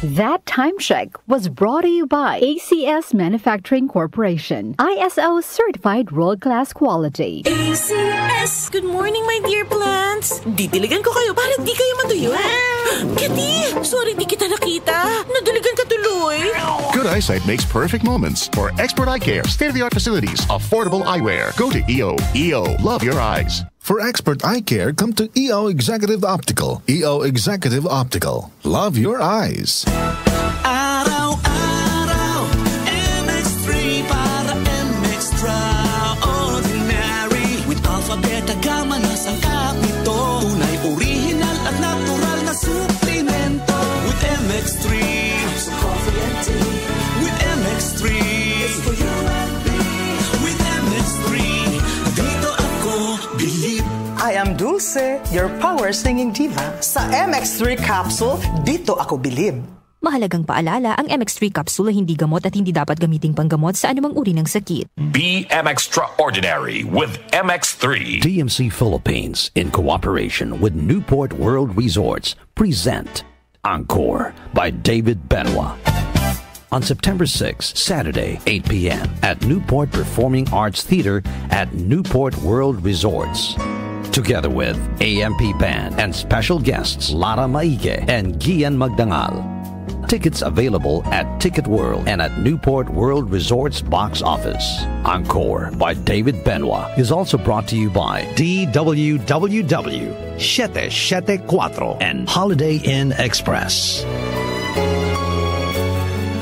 That time check was brought to you by ACS Manufacturing Corporation. ISO certified world-class quality. ACS! Good morning, my dear plants! Didiligan ko kayo para di kayo matuyo. Kitty! Sorry di kita nakita. Nadiligan ka tuloy. Good eyesight makes perfect moments. For expert eye care, state-of-the-art facilities, affordable eyewear. Go to EO. EO. Love your eyes. For expert eye care, come to EO Executive Optical. EO Executive Optical. Love your eyes. Araw-araw, MX3 para MX-Traordinary. With Alpha, Beta, Gamma na sangkap nito. Tunay, original at natural na suplemento. With MX3, so coffee and tea. With MX3, it's for you and me. With MX3, dito ako believe. I am Dulce, your power singing diva. Sa MX3 capsule, dito ako bilib. Mahalagang paalala, ang MX3 capsule ay hindi gamot at hindi dapat gamiting panggamot sa anumang uri ng sakit. Be Extraordinary with MX3. DMC Philippines, in cooperation with Newport World Resorts, present Encore by David Benoit. On September 6, Saturday, 8 p.m. at Newport Performing Arts Theater at Newport World Resorts. Together with AMP Band and special guests Lara Maike and Gian Magdangal. Tickets available at Ticket World and at Newport World Resorts box office. Encore by David Benoit is also brought to you by DWWW 774 and Holiday Inn Express.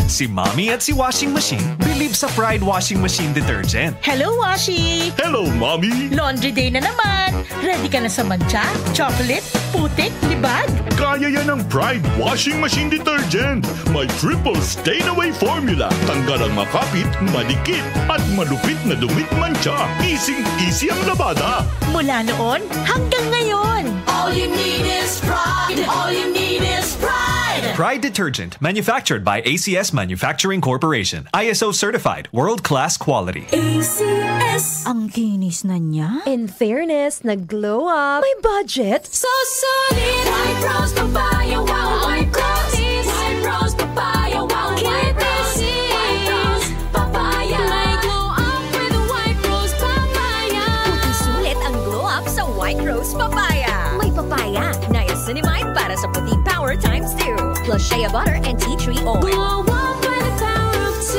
Si Mommy at si Washing Machine believe sa Pride Washing Machine Detergent. Hello, Washi! Hello, Mommy! Laundry day na naman. Ready ka na sa mancha, chocolate, putik, libag? Kaya yan ang Pride Washing Machine Detergent. May triple stain-away formula. Tanggal ang makapit, madikit, at malupit na dumit mancha. Easy ang labada. Mula noon hanggang ngayon. All you need is pride. All you need is pride. Pride Detergent, manufactured by ACS Manufacturing Corporation. ISO certified, world-class quality. ACS! Ang kinis na niya. In fairness, nag-glow up. May budget. So solid. White Rose Papaya, wow. White Rose. White Rose Papaya, wow. White Rose. White Rose Papaya. May glow up with a White Rose Papaya. Puti sulit ang glow up sa White Rose Papaya. May papaya, niacinamide para sa puti power times 2. Plus shea butter and tea tree oil. Glow up with the power of 2.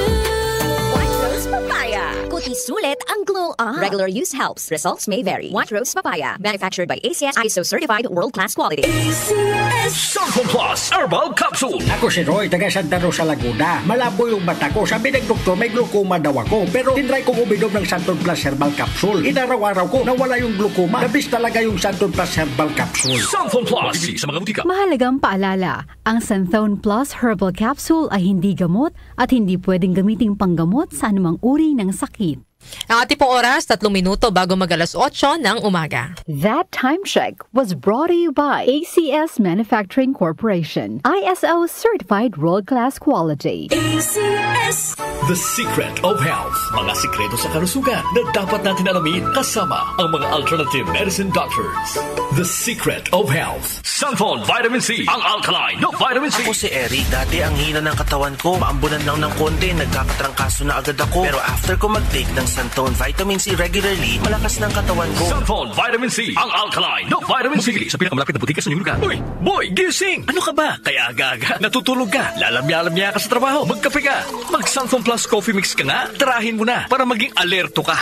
White Rose Papaya. Kuti sulit ang glow up. Regular use helps. Results may vary. White Rose Papaya. Manufactured by ACS ISO certified world-class quality. ACS! Sample Plus Herbal Capsule. Ako si Roy, taga Santa Rosa, Laguna. Malabo yung mata ko. Sabi ng doktor, may glaucoma daw ako. Pero tinry kong uminom ng Santon Plus Herbal Capsule. Inaraw-araw ko, nawala yung glaucoma. Nabis talaga yung Santon Plus Herbal Capsule. Sample Plus. Sa mga butika. Mahalagang paalala, ang Santhone Plus Herbal Capsule ay hindi gamot at hindi pwedeng gamiting panggamot sa anumang uri ng sakit. Ang ating pong oras, 3 minuto bago mag-alas 8 ng umaga. That time check was brought to you by ACS Manufacturing Corporation. ISO certified world-class quality. ACS! The Secret of Health. Mga sikreto sa kalusugan na dapat natin alamin kasama ang mga alternative medicine doctors. The Secret of Health. Sunfall Vitamin C. Ang alkaline no vitamin C. Ako si Eric. Dati ang hina ng katawan ko. Maambunan lang ng konti. Nagkakatrangkaso na agad ako. Pero after ko mag-take ng Santone Vitamin C regularly, malakas ng katawan ko. Sunfall Vitamin C. Ang alkaline no vitamin C. Mabili sa pinakamalapit na butika sa inyong lugar. Uy! Boy! Gising! Ano ka ba? Kaya aga-aga. Natutulog ka. Lalamya-lamya ka sa trabaho. Magkape ka. Mag-Sunfall Plus Coffee Mix ka nga. Tarahin mo na para maging alerto ka.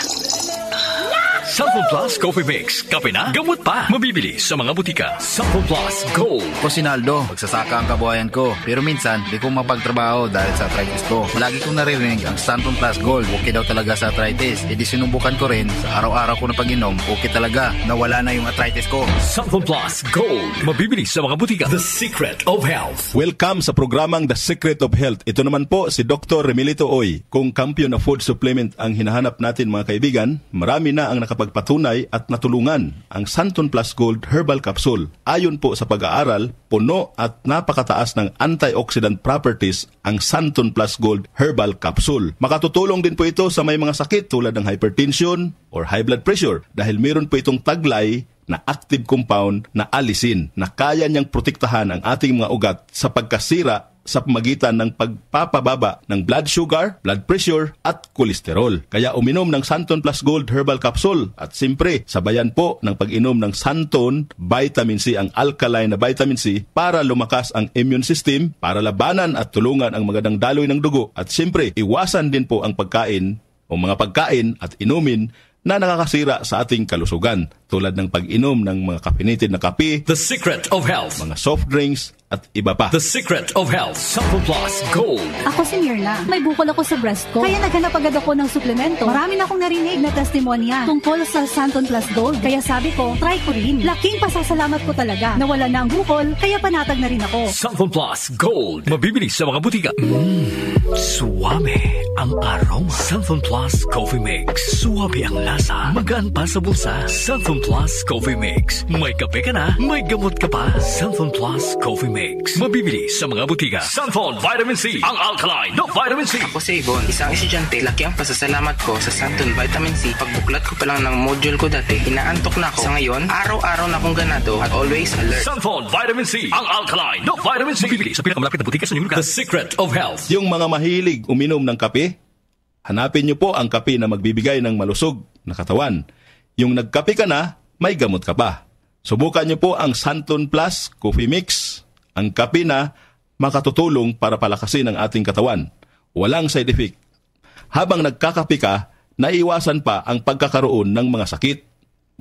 Sunfall Plus Coffee Mix. Kape na, gamot pa. Mabibili sa mga butika. Sunfall Plus Gold. Ako si Naldo, magsasaka ang kabuhayan ko. Pero minsan, di ko mapagtrabaho dahil sa arthritis ko. Lagi kong naririnig ang Sunfall Plus Gold. Okay daw talaga sa arthritis. E di sinubukan ko rin. Sa araw-araw ko na pag-inom, okay talaga. Nawala na yung arthritis ko. Sunfall Plus Gold. Mabibili sa mga butika. The Secret of Health. Welcome sa programang The Secret of Health. Ito naman po si Dr. Remilito Oy. Kung kampiyon na food supplement ang hinahanap natin mga kaibigan, marami na ang nakapagpatunay at natulungan ang Santon Plus Gold Herbal Capsule. Ayon po sa pag-aaral, puno at napakataas ng antioxidant properties ang Santon Plus Gold Herbal Capsule. Makatutulong din po ito sa may mga sakit tulad ng hypertension or high blood pressure dahil meron po itong taglay na active compound na alisin na kaya niyang protektahan ang ating mga ugat sa pagkasira sa pamagitan ng pagpapababa ng blood sugar, blood pressure at kolesterol. Kaya uminom ng Santon Plus Gold Herbal Capsule at siyempre sabayan po ng pag-inom ng Santon Vitamin C, ang alkaline na vitamin C, para lumakas ang immune system, para labanan at tulungan ang magandang daloy ng dugo at siyempre iwasan din po ang pagkain o mga pagkain at inumin na nakakasira sa ating kalusugan tulad ng pag-inom ng mga caffeinated na kape, The Secret of Health, mga soft drinks at iba pa. The Secret of Health, Santon Plus Gold. Ako si Mirna. May bukol ako sa breast ko. Kaya naghanap agad ako ng suplemento. Marami na akong narinig na testimonya tungkol sa Santon Plus Gold. Kaya sabi ko, try ko rin. Laking pasasalamat ko talaga. Nawala na ang bukol, kaya panatag na rin ako. Santon Plus Gold. Mabibili sa mga butika. Suwame ang aroma. Santon Plus Coffee Mix. Suwabe ang lasa. Magaan pa sa bulsa. Santon Plus Coffee Mix. May kape ka na, may gamot ka pa. Santon Plus Coffee Mix. Mabibili sa mga butika. Santon Vitamin C. Ang alkaline na vitamin C. Ako si Ibon, isang estudyante. Laki ang pasasalamat ko sa Santon Vitamin C. Pagbuklat ko pa lang ng module ko dati, inaantok na ako. Sa ngayon, araw-araw na akong ganado at always alert. Santon Vitamin C. Ang alkaline na vitamin C. Mabibili sa pinakamalapit na butika sa inyong lugar. The Secret of Health. Yung mga mahilig uminom ng kape, hanapin nyo po ang kape na magbibigay ng malusog na katawan. Yung nagkape ka na, may gamot ka pa. Subukan nyo po ang Santon Plus Coffee Mix. Ang kape na makatutulong para palakasin ang ating katawan. Walang side effect. Habang nagkakape ka, naiwasan pa ang pagkakaroon ng mga sakit,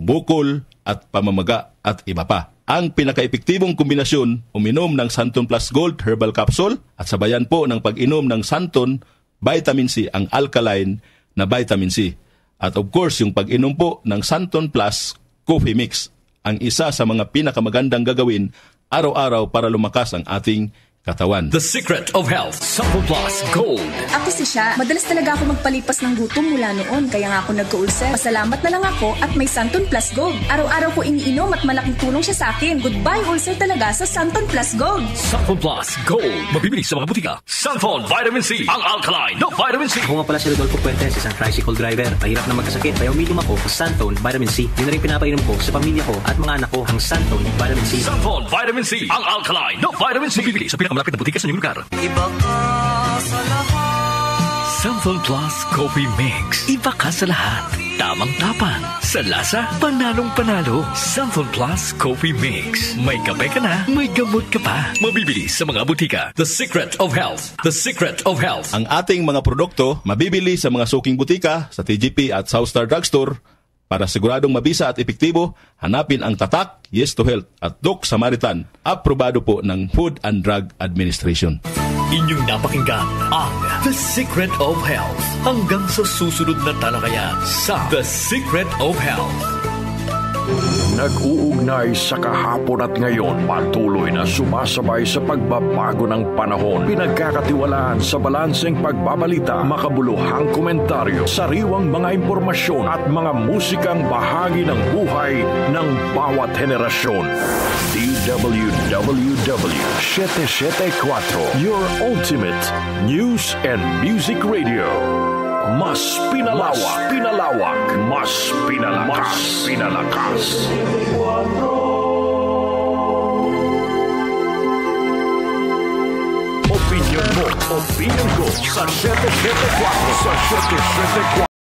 bukol at pamamaga at iba pa. Ang pinaka-epektibong kombinasyon, uminom ng Santon Plus Gold Herbal Capsule at sabayan po ng pag-inom ng Santon Vitamin C, ang alkaline na vitamin C. At of course, yung pag-inom po ng Santon Plus Coffee Mix, ang isa sa mga pinakamagandang gagawin araw-araw para lumakas ang ating katawan. The Secret of Health, Santon Plus Gold. Ako si Sha. Madalas talaga ako magpalipas ng gutom mula noon, kaya nga ako nagka-ulcer. Pasalamat na lang ako at may Santon Plus Gold. Araw-araw ko iniinom at malaking tulong siya sa akin. Goodbye ulcer talaga sa Santon Plus Gold. Santon Plus Gold. Mabibili sa mga butika. Santon Vitamin C. Ang alkaline na vitamin C. Ako nga pala si Rodolfo Puentes, isang tricycle driver. Mahirap na magkasakit, kaya uminom ako sa Santon Vitamin C. Yun na rin pinapainom ko sa pamilya ko at mga anak ko ang Santon Vitamin C. Santon Vitamin C. Ang alkaline na vitamin C. Mabibili sa malapit na butika sa inyong lugar. Iba ka sa lahat. Santon Plus Coffee Mix. Iba ka sa lahat. Tamang-tapang. Sa lasa, panalong-panalo. Santon Plus Coffee Mix. May kape ka na, may gamot ka pa. Mabibili sa mga butika. The Secret of Health. The Secret of Health. Ang ating mga produkto, mabibili sa mga suking butika, sa TGP at Southstar Drugstore. Para siguradong mabisa at epektibo, hanapin ang Tatak, Yes to Health at Doc Samaritan. Aprobado po ng Food and Drug Administration. Inyong napakinggan ang The Secret of Health. Hanggang sa susunod na talakayan sa The Secret of Health. Nag-uugnay sa kahapon at ngayon, patuloy na sumasabay sa pagbabago ng panahon. Pinagkakatiwalaan sa balanseng pagbabalita, makabuluhang komentaryo, sariwang mga impormasyon at mga musikang bahagi ng buhay ng bawat henerasyon. DWWW 774, your ultimate news and music radio. Mas pinalawak, mas pinalakas. Opinion ko sa 774.